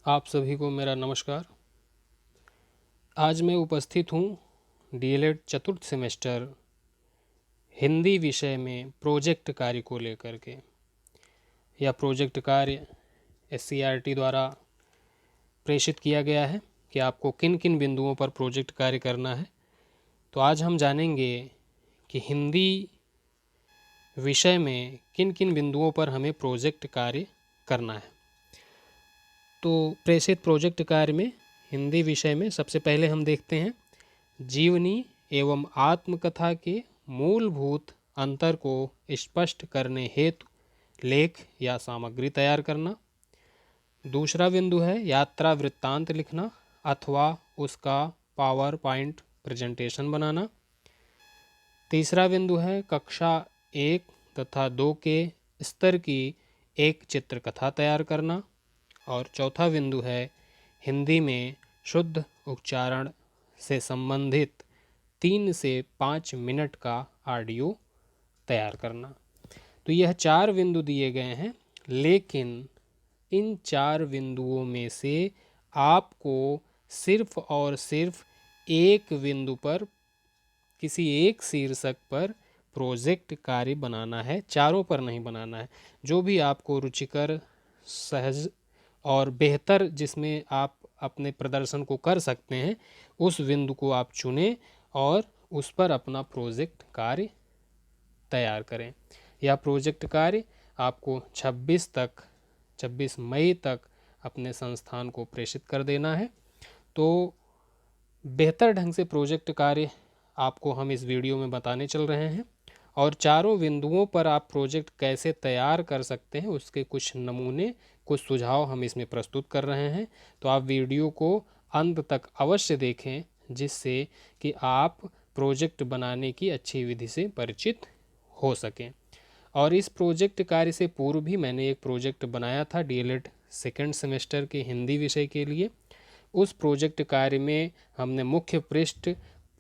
आप सभी को मेरा नमस्कार। आज मैं उपस्थित हूँ डीएलएड चतुर्थ सेमेस्टर हिंदी विषय में प्रोजेक्ट कार्य को लेकर के। यह प्रोजेक्ट कार्य एससीईआरटी द्वारा प्रेषित किया गया है कि आपको किन किन बिंदुओं पर प्रोजेक्ट कार्य करना है। तो आज हम जानेंगे कि हिंदी विषय में किन किन बिंदुओं पर हमें प्रोजेक्ट कार्य करना है। तो प्रेषित प्रोजेक्ट कार्य में हिंदी विषय में सबसे पहले हम देखते हैं जीवनी एवं आत्मकथा के मूलभूत अंतर को स्पष्ट करने हेतु लेख या सामग्री तैयार करना। दूसरा बिंदु है यात्रा वृत्तांत लिखना अथवा उसका पावर पॉइंट प्रेजेंटेशन बनाना। तीसरा बिंदु है कक्षा 1 तथा 2 के स्तर की एक चित्रकथा तैयार करना। और चौथा बिंदु है हिंदी में शुद्ध उच्चारण से संबंधित 3 से 5 मिनट का ऑडियो तैयार करना। तो यह 4 बिंदु दिए गए हैं, लेकिन इन 4 बिंदुओं में से आपको सिर्फ और सिर्फ एक बिंदु पर किसी एक शीर्षक पर प्रोजेक्ट कार्य बनाना है, चारों पर नहीं बनाना है। जो भी आपको रुचिकर, सहज और बेहतर जिसमें आप अपने प्रदर्शन को कर सकते हैं उस बिंदु को आप चुनें और उस पर अपना प्रोजेक्ट कार्य तैयार करें। यह प्रोजेक्ट कार्य आपको 26 मई तक अपने संस्थान को प्रेषित कर देना है। तो बेहतर ढंग से प्रोजेक्ट कार्य आपको हम इस वीडियो में बताने चल रहे हैं और चारों बिंदुओं पर आप प्रोजेक्ट कैसे तैयार कर सकते हैं उसके कुछ नमूने, कुछ सुझाव हम इसमें प्रस्तुत कर रहे हैं। तो आप वीडियो को अंत तक अवश्य देखें, जिससे कि आप प्रोजेक्ट बनाने की अच्छी विधि से परिचित हो सकें। और इस प्रोजेक्ट कार्य से पूर्व भी मैंने एक प्रोजेक्ट बनाया था डीएलएड सेकेंड सेमेस्टर के हिंदी विषय के लिए। उस प्रोजेक्ट कार्य में हमने मुख्य पृष्ठ,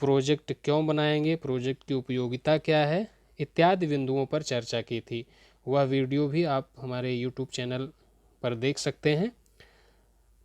प्रोजेक्ट क्यों बनाएंगे, प्रोजेक्ट की उपयोगिता क्या है इत्यादि बिंदुओं पर चर्चा की थी। वह वीडियो भी आप हमारे यूट्यूब चैनल पर देख सकते हैं।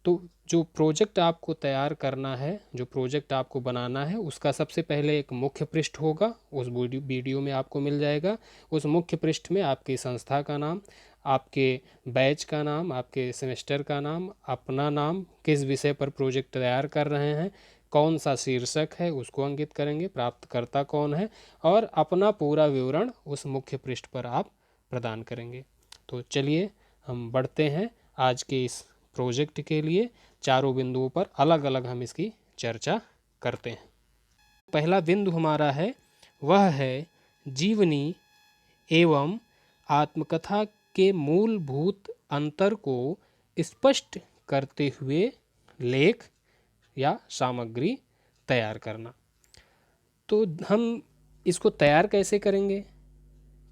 तो जो प्रोजेक्ट आपको तैयार करना है, जो प्रोजेक्ट आपको बनाना है, उसका सबसे पहले एक मुख्य पृष्ठ होगा, उस वीडियो में आपको मिल जाएगा। उस मुख्य पृष्ठ में आपकी संस्था का नाम, आपके बैच का नाम, आपके सेमेस्टर का नाम, अपना नाम, किस विषय पर प्रोजेक्ट तैयार कर रहे हैं, कौन सा शीर्षक है उसको अंकित करेंगे, प्राप्तकर्ता कौन है, और अपना पूरा विवरण उस मुख्य पृष्ठ पर आप प्रदान करेंगे। तो चलिए हम बढ़ते हैं आज के इस प्रोजेक्ट के लिए। चारों बिंदुओं पर अलग अलग हम इसकी चर्चा करते हैं। पहला बिंदु हमारा है वह है जीवनी एवं आत्मकथा के मूलभूत अंतर को स्पष्ट करते हुए लेख या सामग्री तैयार करना। तो हम इसको तैयार कैसे करेंगे?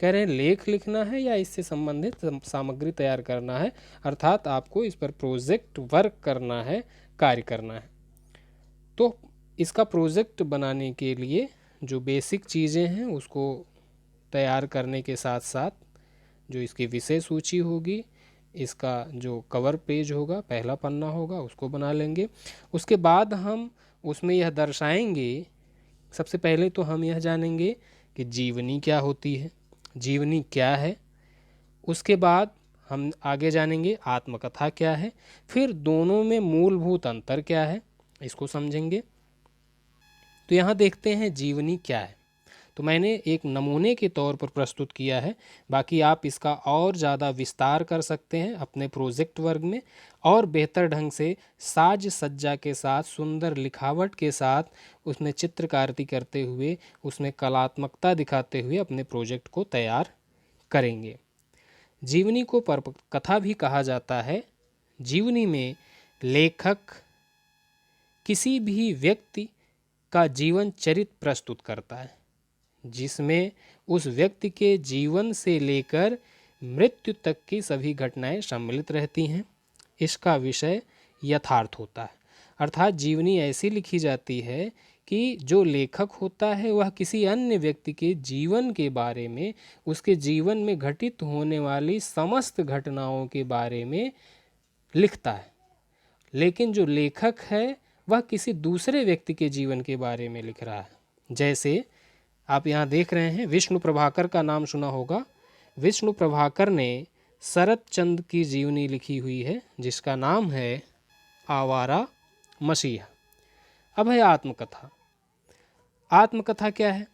कह रहे हैं लेख लिखना है या इससे संबंधित सामग्री तैयार करना है, अर्थात आपको इस पर प्रोजेक्ट वर्क करना है, कार्य करना है। तो इसका प्रोजेक्ट बनाने के लिए जो बेसिक चीज़ें हैं उसको तैयार करने के साथ साथ जो इसकी विषय सूची होगी, इसका जो कवर पेज होगा, पहला पन्ना होगा, उसको बना लेंगे। उसके बाद हम उसमें यह दर्शाएंगे, सबसे पहले तो हम यह जानेंगे कि जीवनी क्या होती है, जीवनी क्या है। उसके बाद हम आगे जानेंगे आत्मकथा क्या है, फिर दोनों में मूलभूत अंतर क्या है इसको समझेंगे। तो यहाँ देखते हैं जीवनी क्या है। तो मैंने एक नमूने के तौर पर प्रस्तुत किया है, बाकी आप इसका और ज़्यादा विस्तार कर सकते हैं अपने प्रोजेक्ट वर्ग में और बेहतर ढंग से साज सज्जा के साथ, सुंदर लिखावट के साथ उसमें चित्रकारी करते हुए, उसमें कलात्मकता दिखाते हुए अपने प्रोजेक्ट को तैयार करेंगे। जीवनी को कथा भी कहा जाता है। जीवनी में लेखक किसी भी व्यक्ति का जीवन चरित्र प्रस्तुत करता है, जिसमें उस व्यक्ति के जीवन से लेकर मृत्यु तक की सभी घटनाएं सम्मिलित रहती हैं। इसका विषय यथार्थ होता है, अर्थात जीवनी ऐसी लिखी जाती है कि जो लेखक होता है वह किसी अन्य व्यक्ति के जीवन के बारे में, उसके जीवन में घटित होने वाली समस्त घटनाओं के बारे में लिखता है लेकिन जो लेखक है वह किसी दूसरे व्यक्ति के जीवन के बारे में लिख रहा है। जैसे आप यहाँ देख रहे हैं, विष्णु प्रभाकर का नाम सुना होगा। विष्णु प्रभाकर ने शरत चंद्र की जीवनी लिखी हुई है, जिसका नाम है आवारा मसीहा। अब है आत्मकथा। आत्मकथा क्या है,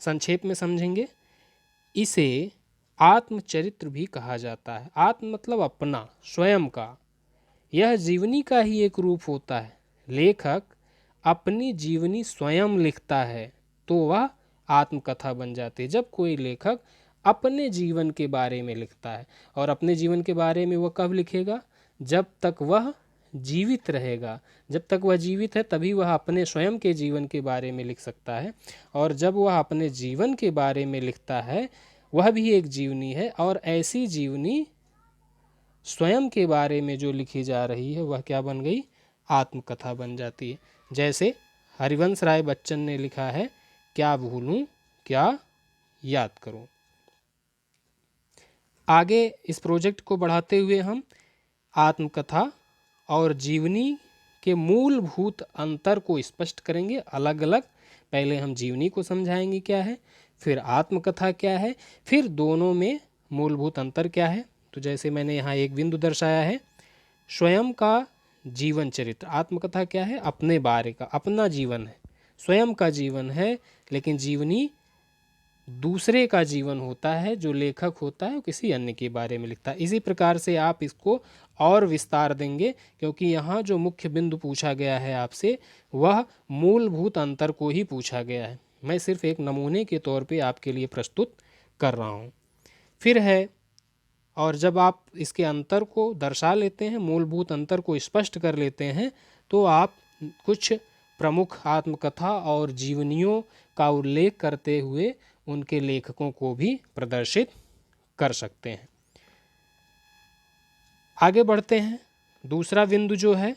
संक्षेप में समझेंगे। इसे आत्मचरित्र भी कहा जाता है। आत्म मतलब अपना, स्वयं का। यह जीवनी का ही एक रूप होता है। लेखक अपनी जीवनी स्वयं लिखता है तो वह आत्मकथा बन जाती है। जब कोई लेखक अपने जीवन के बारे में लिखता है, और अपने जीवन के बारे में वह कब लिखेगा, जब तक वह जीवित रहेगा। जब तक वह जीवित है तभी वह अपने स्वयं के जीवन के बारे में लिख सकता है। और जब वह अपने जीवन के बारे में लिखता है, वह भी एक जीवनी है। और ऐसी जीवनी स्वयं के बारे में जो लिखी जा रही है वह क्या बन गई, आत्मकथा बन जाती है। जैसे हरिवंश राय बच्चन ने लिखा है, क्या भूलूं क्या याद करूं। आगे इस प्रोजेक्ट को बढ़ाते हुए हम आत्मकथा और जीवनी के मूलभूत अंतर को स्पष्ट करेंगे, अलग अलग। पहले हम जीवनी को समझाएंगे क्या है, फिर आत्मकथा क्या है, फिर दोनों में मूलभूत अंतर क्या है। तो जैसे मैंने यहाँ एक बिंदु दर्शाया है, स्वयं का जीवन चरित्र। आत्मकथा क्या है, अपने बारे का, अपना जीवन है, स्वयं का जीवन है। लेकिन जीवनी दूसरे का जीवन होता है, जो लेखक होता है वो किसी अन्य के बारे में लिखता है। इसी प्रकार से आप इसको और विस्तार देंगे, क्योंकि यहाँ जो मुख्य बिंदु पूछा गया है आपसे वह मूलभूत अंतर को ही पूछा गया है। मैं सिर्फ एक नमूने के तौर पे आपके लिए प्रस्तुत कर रहा हूँ। फिर है, और जब आप इसके अंतर को दर्शा लेते हैं, मूलभूत अंतर को स्पष्ट कर लेते हैं, तो आप कुछ प्रमुख आत्मकथा और जीवनियों का उल्लेख करते हुए उनके लेखकों को भी प्रदर्शित कर सकते हैं। आगे बढ़ते हैं। दूसरा बिंदु जो है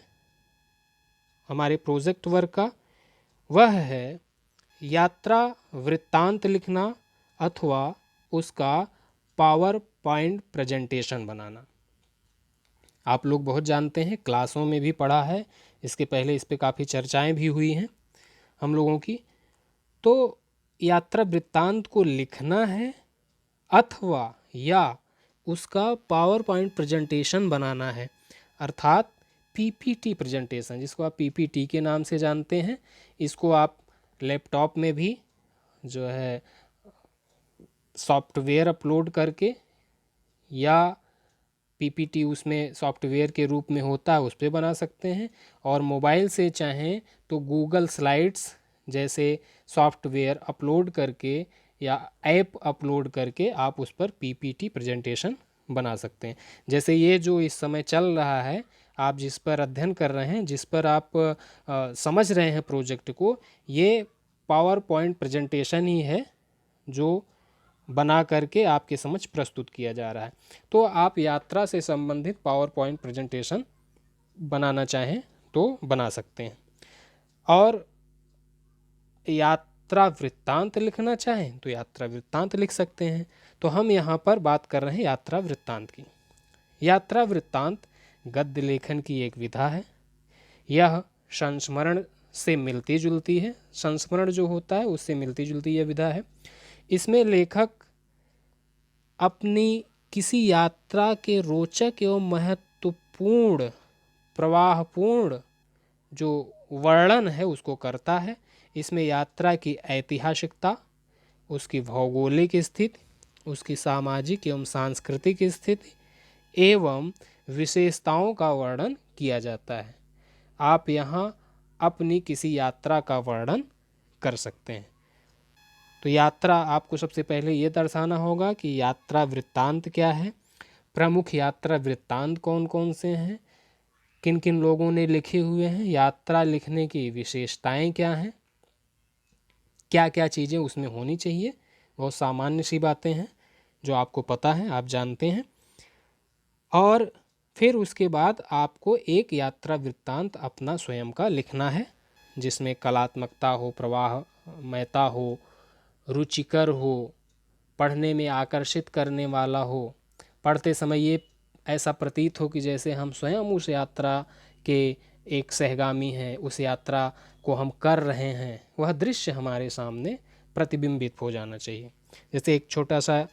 हमारे प्रोजेक्ट वर्क का, वह है यात्रा वृत्तांत लिखना अथवा उसका पावर पॉइंट प्रेजेंटेशन बनाना। आप लोग बहुत जानते हैं, क्लासों में भी पढ़ा है, इसके पहले इस पे काफ़ी चर्चाएं भी हुई हैं हम लोगों की। तो यात्रा वृत्तांत को लिखना है अथवा या उसका पावर पॉइंट प्रेजेंटेशन बनाना है, अर्थात पीपीटी प्रेजेंटेशन, जिसको आप पीपीटी के नाम से जानते हैं। इसको आप लैपटॉप में भी जो है सॉफ्टवेयर अपलोड करके, या पीपीटी उसमें सॉफ्टवेयर के रूप में होता है उस पर बना सकते हैं, और मोबाइल से चाहें तो गूगल स्लाइड्स जैसे सॉफ्टवेयर अपलोड करके या ऐप अपलोड करके आप उस पर पीपीटी प्रेजेंटेशन बना सकते हैं। जैसे ये जो इस समय चल रहा है, आप जिस पर अध्ययन कर रहे हैं, जिस पर आप समझ रहे हैं प्रोजेक्ट को, ये पावर पॉइंट प्रेजेंटेशन ही है जो बना करके आपके समझ प्रस्तुत किया जा रहा है। तो आप यात्रा से संबंधित पावर पॉइंट प्रेजेंटेशन बनाना चाहें तो बना सकते हैं, और यात्रा वृत्तांत लिखना चाहें तो यात्रा वृत्तांत लिख सकते हैं। तो हम यहाँ पर बात कर रहे हैं यात्रा वृत्तांत की। यात्रा वृत्तांत गद्य लेखन की एक विधा है। यह संस्मरण से मिलती जुलती है, संस्मरण जो होता है उससे मिलती जुलती यह विधा है। इसमें लेखक अपनी किसी यात्रा के रोचक एवं महत्वपूर्ण प्रवाहपूर्ण जो वर्णन है उसको करता है। इसमें यात्रा की ऐतिहासिकता, उसकी भौगोलिक स्थिति, उसकी सामाजिक एवं सांस्कृतिक स्थिति एवं विशेषताओं का वर्णन किया जाता है। आप यहाँ अपनी किसी यात्रा का वर्णन कर सकते हैं। तो यात्रा, आपको सबसे पहले ये दर्शाना होगा कि यात्रा वृत्तांत क्या है, प्रमुख यात्रा वृत्तांत कौन कौन से हैं, किन किन लोगों ने लिखे हुए हैं, यात्रा लिखने की विशेषताएं क्या हैं, क्या क्या चीज़ें उसमें होनी चाहिए। बहुत सामान्य सी बातें हैं जो आपको पता है, आप जानते हैं। और फिर उसके बाद आपको एक यात्रा वृत्तांत अपना स्वयं का लिखना है, जिसमें कलात्मकता हो, प्रवाहमयता हो, रुचिकर हो, पढ़ने में आकर्षित करने वाला हो, पढ़ते समय ये ऐसा प्रतीत हो कि जैसे हम स्वयं उस यात्रा के एक सहगामी हैं, उस यात्रा को हम कर रहे हैं, वह दृश्य हमारे सामने प्रतिबिंबित हो जाना चाहिए। जैसे एक छोटा सा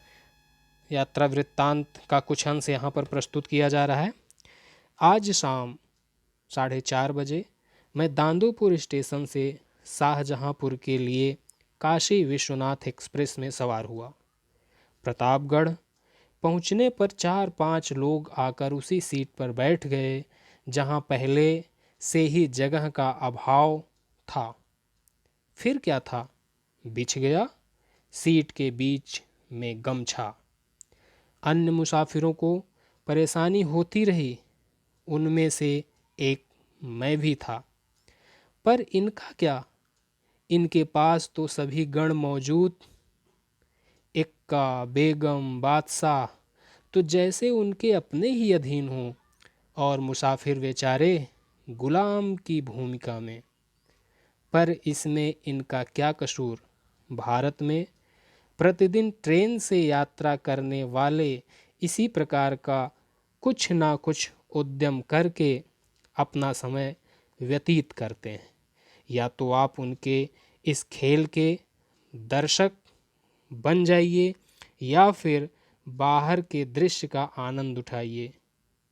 यात्रा वृत्तांत का कुछ अंश यहाँ पर प्रस्तुत किया जा रहा है। आज शाम 4:30 बजे मैं दांदोपुर स्टेशन से शाहजहांपुर के लिए काशी विश्वनाथ एक्सप्रेस में सवार हुआ। प्रतापगढ़ पहुंचने पर 4-5 लोग आकर उसी सीट पर बैठ गए जहां पहले से ही जगह का अभाव था। फिर क्या था, बिछ गया सीट के बीच में गमछा। अन्य मुसाफिरों को परेशानी होती रही, उनमें से एक मैं भी था। पर इनका क्या, इनके पास तो सभी गण मौजूद, इक्का, बेगम, बादशाह तो जैसे उनके अपने ही अधीन हों, और मुसाफिर बेचारे गुलाम की भूमिका में। पर इसमें इनका क्या कसूर। भारत में प्रतिदिन ट्रेन से यात्रा करने वाले इसी प्रकार का कुछ ना कुछ उद्यम करके अपना समय व्यतीत करते हैं। या तो आप उनके इस खेल के दर्शक बन जाइए या फिर बाहर के दृश्य का आनंद उठाइए।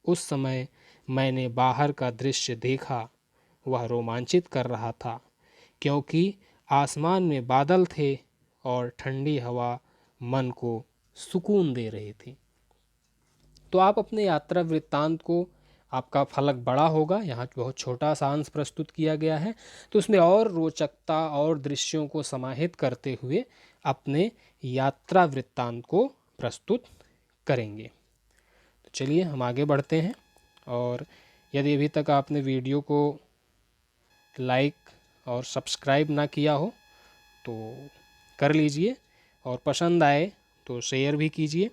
उस समय मैंने बाहर का दृश्य देखा, वह रोमांचित कर रहा था, क्योंकि आसमान में बादल थे और ठंडी हवा मन को सुकून दे रही थी। तो आप अपने यात्रा वृत्तांत को, आपका फलक बड़ा होगा, यहाँ बहुत छोटा सा अंश प्रस्तुत किया गया है, तो उसमें और रोचकता और दृश्यों को समाहित करते हुए अपने यात्रा वृत्तांत को प्रस्तुत करेंगे। तो चलिए हम आगे बढ़ते हैं। और यदि अभी तक आपने वीडियो को लाइक और सब्सक्राइब ना किया हो तो कर लीजिए, और पसंद आए तो शेयर भी कीजिए।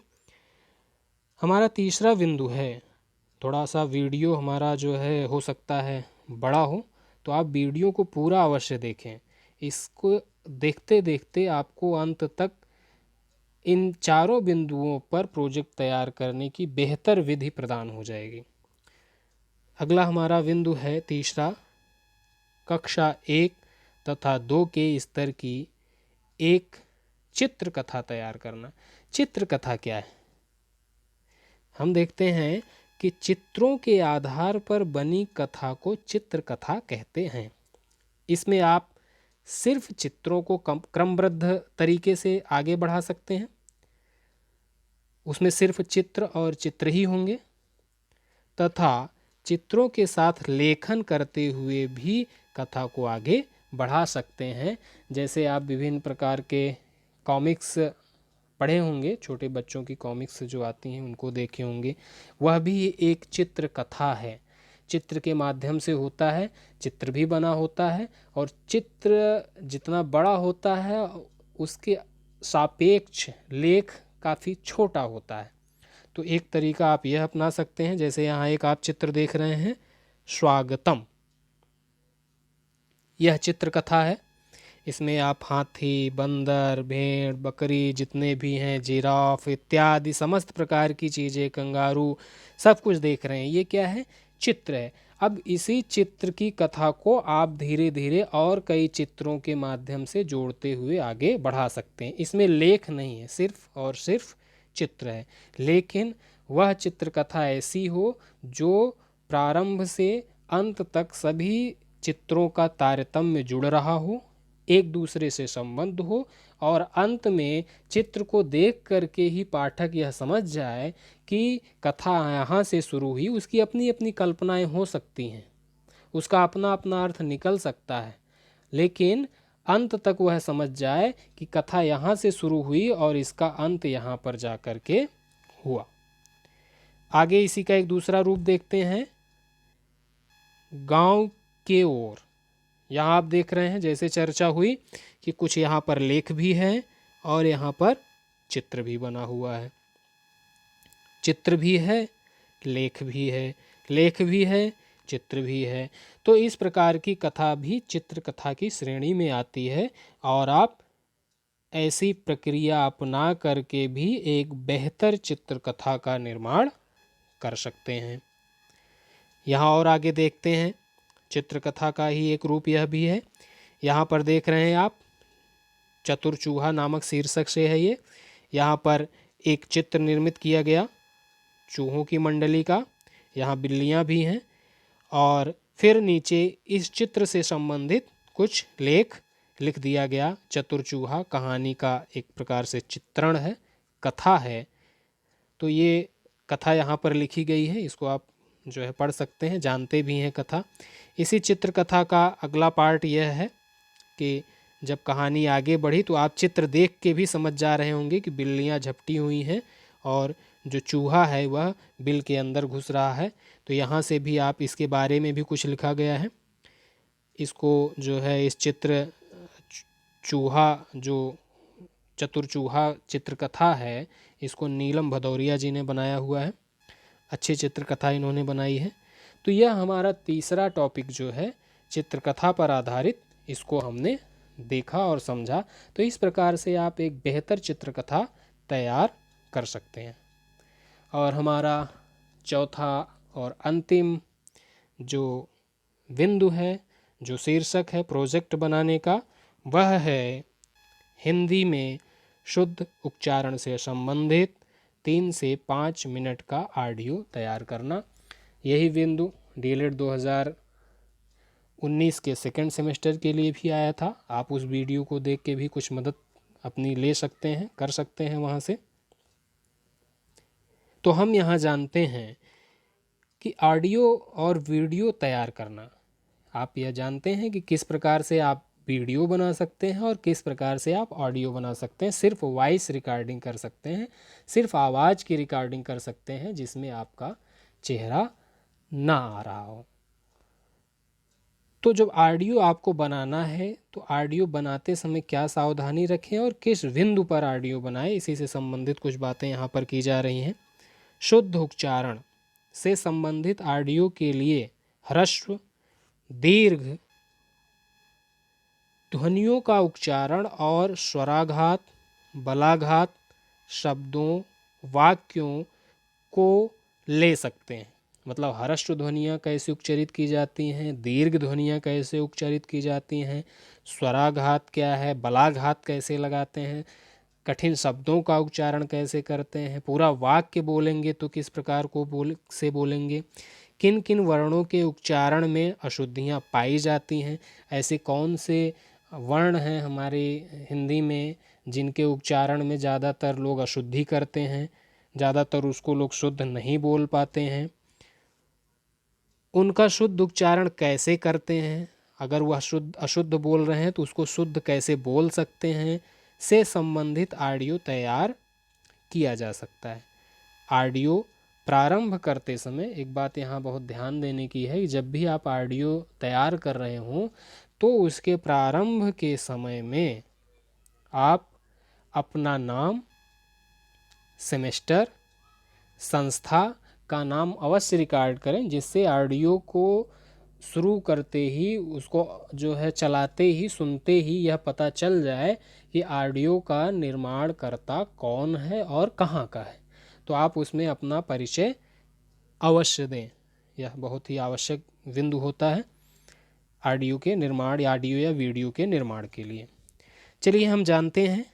हमारा तीसरा बिंदु है, थोड़ा सा वीडियो हमारा जो है हो सकता है बड़ा हो, तो आप वीडियो को पूरा अवश्य देखें। इसको देखते देखते आपको अंत तक इन चारों बिंदुओं पर प्रोजेक्ट तैयार करने की बेहतर विधि प्रदान हो जाएगी। अगला हमारा बिंदु है तीसरा, कक्षा 1 तथा 2 के स्तर की एक चित्र कथा तैयार करना। चित्र कथा क्या है? हम देखते हैं कि चित्रों के आधार पर बनी कथा को चित्र कथा कहते हैं। इसमें आप सिर्फ चित्रों को क्रमबद्ध तरीके से आगे बढ़ा सकते हैं, उसमें सिर्फ चित्र और चित्र ही होंगे, तथा चित्रों के साथ लेखन करते हुए भी कथा को आगे बढ़ा सकते हैं। जैसे आप विभिन्न प्रकार के कॉमिक्स पढ़े होंगे, छोटे बच्चों की कॉमिक्स जो आती हैं उनको देखे होंगे, वह भी एक चित्र कथा है। चित्र के माध्यम से होता है, चित्र भी बना होता है, और चित्र जितना बड़ा होता है उसके सापेक्ष लेख काफ़ी छोटा होता है। तो एक तरीका आप यह अपना सकते हैं, जैसे यहाँ एक आप चित्र देख रहे हैं, स्वागतम, यह चित्र कथा है। इसमें आप हाथी, बंदर, भेड़, बकरी जितने भी हैं, जिराफ इत्यादि समस्त प्रकार की चीज़ें, कंगारू, सब कुछ देख रहे हैं। ये क्या है? चित्र है। अब इसी चित्र की कथा को आप धीरे धीरे और कई चित्रों के माध्यम से जोड़ते हुए आगे बढ़ा सकते हैं। इसमें लेख नहीं है, सिर्फ और सिर्फ चित्र है। लेकिन वह चित्रकथा ऐसी हो जो प्रारंभ से अंत तक सभी चित्रों का तारतम्य जुड़ रहा हो, एक दूसरे से संबंध हो, और अंत में चित्र को देख करके ही पाठक यह समझ जाए कि कथा यहाँ से शुरू हुई। उसकी अपनी अपनी कल्पनाएं हो सकती हैं, उसका अपना अपना अर्थ निकल सकता है, लेकिन अंत तक वह समझ जाए कि कथा यहाँ से शुरू हुई और इसका अंत यहाँ पर जा कर के हुआ। आगे इसी का एक दूसरा रूप देखते हैं, गांव के ओर। यहाँ आप देख रहे हैं, जैसे चर्चा हुई कि कुछ यहाँ पर लेख भी है और यहाँ पर चित्र भी बना हुआ है। चित्र भी है, लेख भी है, लेख भी है, चित्र भी है। तो इस प्रकार की कथा भी चित्र कथा की श्रेणी में आती है, और आप ऐसी प्रक्रिया अपना करके भी एक बेहतर चित्रकथा का निर्माण कर सकते हैं। यहाँ और आगे देखते हैं, चित्रकथा का ही एक रूप यह भी है। यहाँ पर देख रहे हैं आप, चतुर चूहा नामक शीर्षक से है ये। यहाँ पर एक चित्र निर्मित किया गया चूहों की मंडली का, यहाँ बिल्लियाँ भी हैं, और फिर नीचे इस चित्र से संबंधित कुछ लेख लिख दिया गया। चतुर चूहा कहानी का एक प्रकार से चित्रण है, कथा है। तो ये कथा यहाँ पर लिखी गई है, इसको आप जो है पढ़ सकते हैं, जानते भी हैं कथा। इसी चित्रकथा का अगला पार्ट यह है कि जब कहानी आगे बढ़ी तो आप चित्र देख के भी समझ जा रहे होंगे कि बिल्लियाँ झपटी हुई हैं और जो चूहा है वह बिल के अंदर घुस रहा है। तो यहाँ से भी आप इसके बारे में भी कुछ लिखा गया है। इसको जो है इस चित्र चूहा, जो चतुर चूहा चित्रकथा है, इसको नीलम भदौरिया जी ने बनाया हुआ है। अच्छी चित्रकथा इन्होंने बनाई है। तो यह हमारा तीसरा टॉपिक जो है चित्रकथा पर आधारित, इसको हमने देखा और समझा। तो इस प्रकार से आप एक बेहतर चित्रकथा तैयार कर सकते हैं। और हमारा चौथा और अंतिम जो बिंदु है, जो शीर्षक है प्रोजेक्ट बनाने का, वह है हिंदी में शुद्ध उच्चारण से संबंधित 3 से 5 मिनट का ऑडियो तैयार करना। यही बिंदु डीएलएड 2019 के सेकंड सेमेस्टर के लिए भी आया था। आप उस वीडियो को देख के भी कुछ मदद अपनी ले सकते हैं, कर सकते हैं वहाँ से। तो हम यहाँ जानते हैं कि ऑडियो और वीडियो तैयार करना, आप यह जानते हैं कि किस प्रकार से आप वीडियो बना सकते हैं और किस प्रकार से आप ऑडियो बना सकते हैं। सिर्फ वॉइस रिकॉर्डिंग कर सकते हैं, सिर्फ आवाज़ की रिकॉर्डिंग कर सकते हैं जिसमें आपका चेहरा ना आ रहा हो। तो जब ऑडियो आपको बनाना है तो ऑडियो बनाते समय क्या सावधानी रखें और किस बिंदु पर ऑडियो बनाएं, इसी से संबंधित कुछ बातें यहाँ पर की जा रही हैं। शुद्ध उच्चारण से संबंधित ऑडियो के लिए ह्रस्व, दीर्घ ध्वनियों का उच्चारण और स्वराघात, बलाघात शब्दों, वाक्यों को ले सकते हैं। मतलब ह्रस्व ध्वनियाँ कैसे उच्चारित की जाती हैं, दीर्घ ध्वनियाँ कैसे उच्चारित की जाती हैं, स्वराघात क्या है, बलाघात कैसे लगाते हैं, कठिन शब्दों का उच्चारण कैसे करते हैं, पूरा वाक्य बोलेंगे तो किस प्रकार को बोलेंगे, किन किन वर्णों के उच्चारण में अशुद्धियाँ पाई जाती हैं, ऐसे कौन से वर्ण हैं हमारे हिंदी में जिनके उच्चारण में ज़्यादातर लोग अशुद्धि करते हैं, ज़्यादातर उसको लोग शुद्ध नहीं बोल पाते हैं, उनका शुद्ध उच्चारण कैसे करते हैं, अगर वह अशुद्ध बोल रहे हैं तो उसको शुद्ध कैसे बोल सकते हैं, से संबंधित ऑडियो तैयार किया जा सकता है। ऑडियो प्रारंभ करते समय एक बात यहाँ बहुत ध्यान देने की है कि जब भी आप ऑडियो तैयार कर रहे हों तो उसके प्रारंभ के समय में आप अपना नाम, सेमेस्टर, संस्था का नाम अवश्य रिकॉर्ड करें, जिससे ऑडियो को शुरू करते ही, उसको जो है चलाते ही, सुनते ही यह पता चल जाए कि ऑडियो का निर्माणकर्ता कौन है और कहाँ का है। तो आप उसमें अपना परिचय अवश्य दें, यह बहुत ही आवश्यक बिंदु होता है ऑडियो के निर्माण या ऑडियो या वीडियो के निर्माण के लिए। चलिए हम जानते हैं,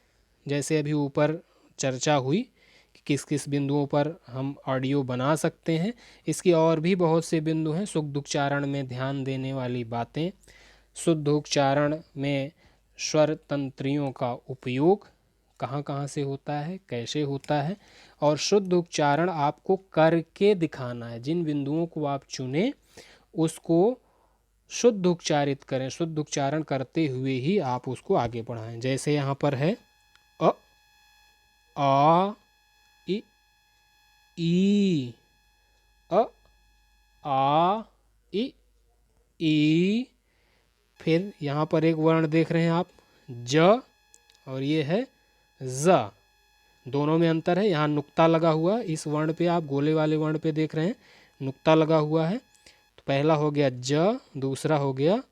जैसे अभी ऊपर चर्चा हुई कि किस किस बिंदुओं पर हम ऑडियो बना सकते हैं, इसकी और भी बहुत से बिंदु हैं। शुद्ध उच्चारण में ध्यान देने वाली बातें, शुद्ध उच्चारण में स्वर तंत्रियों का उपयोग कहाँ कहाँ से होता है, कैसे होता है, और शुद्ध उच्चारण आपको करके दिखाना है। जिन बिंदुओं को आप चुनें उसको शुद्ध उच्चारित करें, शुद्ध उच्चारण करते हुए ही आप उसको आगे बढ़ाएं। जैसे यहाँ पर है अ, आ, इ, ई, अ, आ, इ, ई। फिर यहाँ पर एक वर्ण देख रहे हैं आप, ज, और ये है ज। दोनों में अंतर है, यहाँ नुक्ता लगा हुआ, इस वर्ण पे आप गोले वाले वर्ण पे देख रहे हैं नुक्ता लगा हुआ है। तो पहला हो गया ज, दूसरा हो गया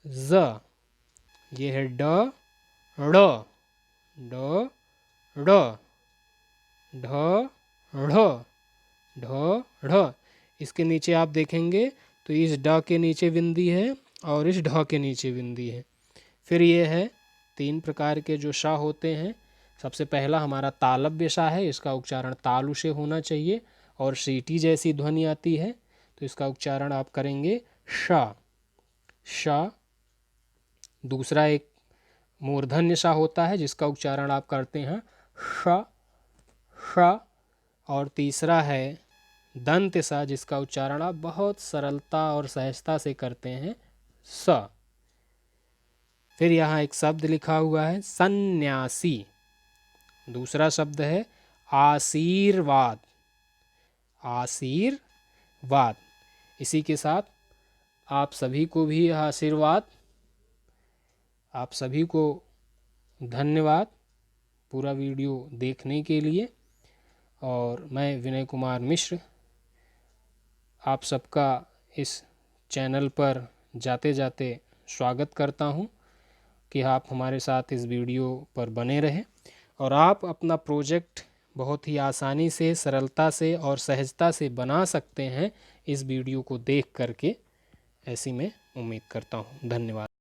ज। ये है ड, ड़, ड, ड़, ढ, ढ़, ढ, ढ। इसके नीचे आप देखेंगे तो इस ड के नीचे बिंदी है और इस ढ के नीचे बिंदी है। फिर ये है 3 प्रकार के जो श होते हैं। सबसे पहला हमारा तालव्य श है, इसका उच्चारण तालु से होना चाहिए और सीटी जैसी ध्वनि आती है, तो इसका उच्चारण आप करेंगे श श। दूसरा एक मूर्धन्य श होता है जिसका उच्चारण आप करते हैं श श। और तीसरा है दंत स जिसका उच्चारण आप बहुत सरलता और सहजता से करते हैं स। फिर यहाँ एक शब्द लिखा हुआ है सन्यासी। दूसरा शब्द है आशीर्वाद आशीर्वाद। इसी के साथ आप सभी को भी आशीर्वाद। आप सभी को धन्यवाद पूरा वीडियो देखने के लिए। और मैं विनय कुमार मिश्र आप सबका इस चैनल पर जाते जाते स्वागत करता हूं कि आप हमारे साथ इस वीडियो पर बने रहें और आप अपना प्रोजेक्ट बहुत ही आसानी से, सरलता से और सहजता से बना सकते हैं इस वीडियो को देख करके, ऐसी मैं उम्मीद करता हूं। धन्यवाद।